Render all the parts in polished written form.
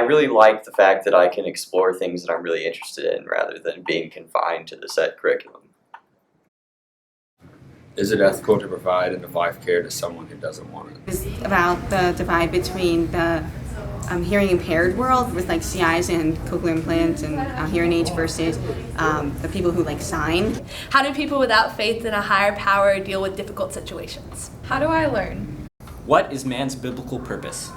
really like the fact that I can explore things that I'm really interested in rather than being confined to the set curriculum. Is it ethical to provide end-of-life care to someone who doesn't want it? It's about the divide between the hearing impaired world with like CIs and cochlear implants and hearing aids versus the people who like sign. How do people without faith in a higher power deal with difficult situations? How do I learn? What is man's biblical purpose?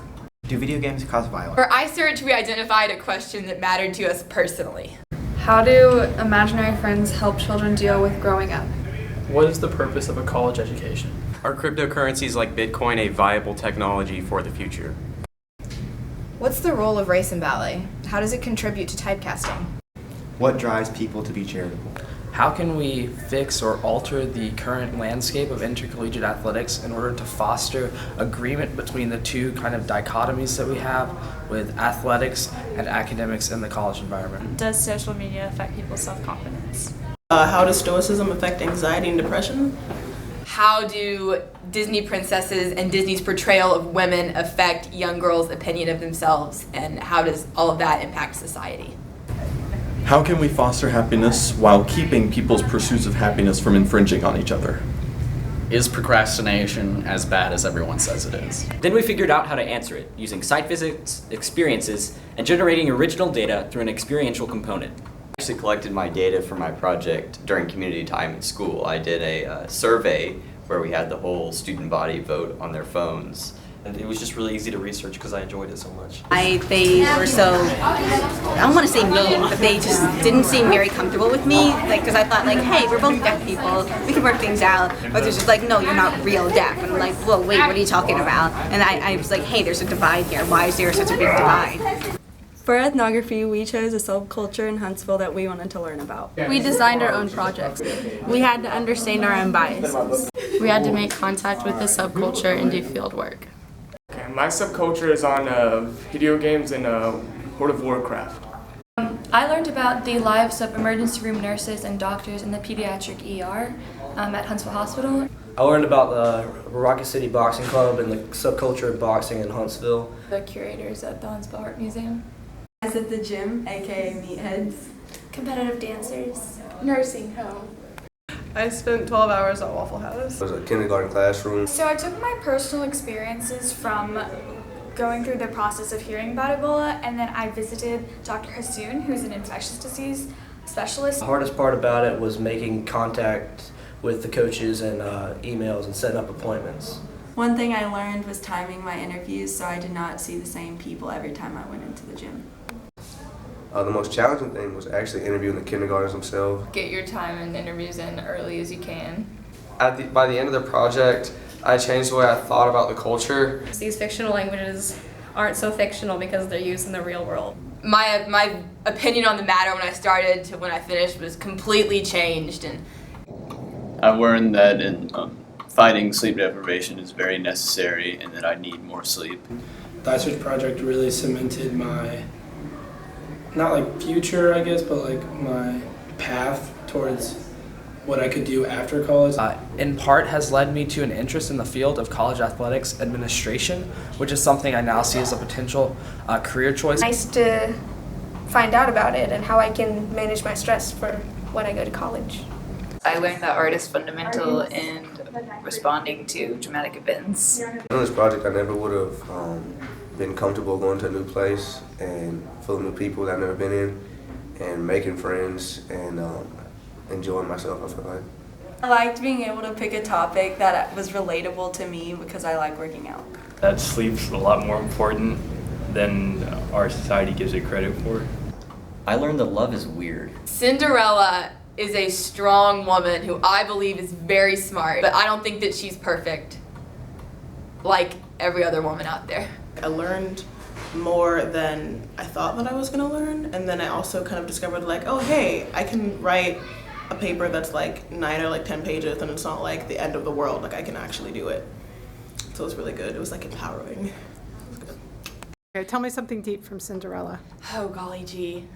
Do video games cause violence? For I-Search, we identified a question that mattered to us personally. How do imaginary friends help children deal with growing up? What is the purpose of a college education? Are cryptocurrencies like Bitcoin a viable technology for the future? What's the role of race in ballet? How does it contribute to typecasting? What drives people to be charitable? How can we fix or alter the current landscape of intercollegiate athletics in order to foster agreement between the two kind of dichotomies that we have with athletics and academics in the college environment? Does social media affect people's self-confidence? How does stoicism affect anxiety and depression? How do Disney princesses and Disney's portrayal of women affect young girls' opinion of themselves, and how does all of that impact society? How can we foster happiness while keeping people's pursuits of happiness from infringing on each other? Is procrastination as bad as everyone says it is? Then we figured out how to answer it using site visits, experiences, and generating original data through an experiential component. I actually collected my data for my project during community time in school. I did a survey where we had the whole student body vote on their phones. And it was just really easy to research because I enjoyed it so much. They were so, I don't want to say mean, but they just didn't seem very comfortable with me. Like, because I thought like, hey, we're both deaf people, we can work things out. But they're just like, no, you're not real deaf. And I'm like, whoa, wait, what are you talking about? And I was like, hey, there's a divide here. Why is there such a big divide? For ethnography, we chose a subculture in Huntsville that we wanted to learn about. We designed our own projects. We had to understand our own biases. We had to make contact with the subculture and do field work. Okay, my subculture is on video games and World of Warcraft. I learned about the lives of emergency room nurses and doctors in the pediatric ER at Huntsville Hospital. I learned about the Rocket City Boxing Club and the subculture of boxing in Huntsville. The curators at the Huntsville Art Museum. Guys at the gym, aka meatheads. Competitive dancers. Nursing home. I spent 12 hours at Waffle House. It was a kindergarten classroom. So I took my personal experiences from going through the process of hearing about Ebola, and then I visited Dr. Hassoun, who's an infectious disease specialist. The hardest part about it was making contact with the coaches and emails and setting up appointments. One thing I learned was timing my interviews so I did not see the same people every time I went into the gym. The most challenging thing was actually interviewing the kindergartners themselves. Get your time and interviews in early as you can. By the end of the project, I changed the way I thought about the culture. These fictional languages aren't so fictional because they're used in the real world. My opinion on the matter when I started to when I finished was completely changed. And I've learned that fighting sleep deprivation is very necessary and that I need more sleep. The I-Search project really cemented my, not like future I guess, but like my path towards what I could do after college. In part has led me to an interest in the field of college athletics administration, which is something I now see as a potential career choice. Nice to find out about it and how I can manage my stress for when I go to college. I learned that art is fundamental in responding to dramatic events. On this project, I never would have been comfortable going to a new place and full of new people that I've never been in, and making friends and enjoying myself, I feel like. I liked being able to pick a topic that was relatable to me because I like working out. That sleep's a lot more important than our society gives it credit for. I learned that love is weird. Cinderella is a strong woman who I believe is very smart, but I don't think that she's perfect like every other woman out there. I learned more than I thought that I was going to learn, and then I also kind of discovered like, oh hey, I can write a paper that's like 9 or like 10 pages and it's not like the end of the world, like I can actually do it. So it was really good. It was like empowering. It was good. Okay, tell me something deep from Cinderella. Oh golly gee.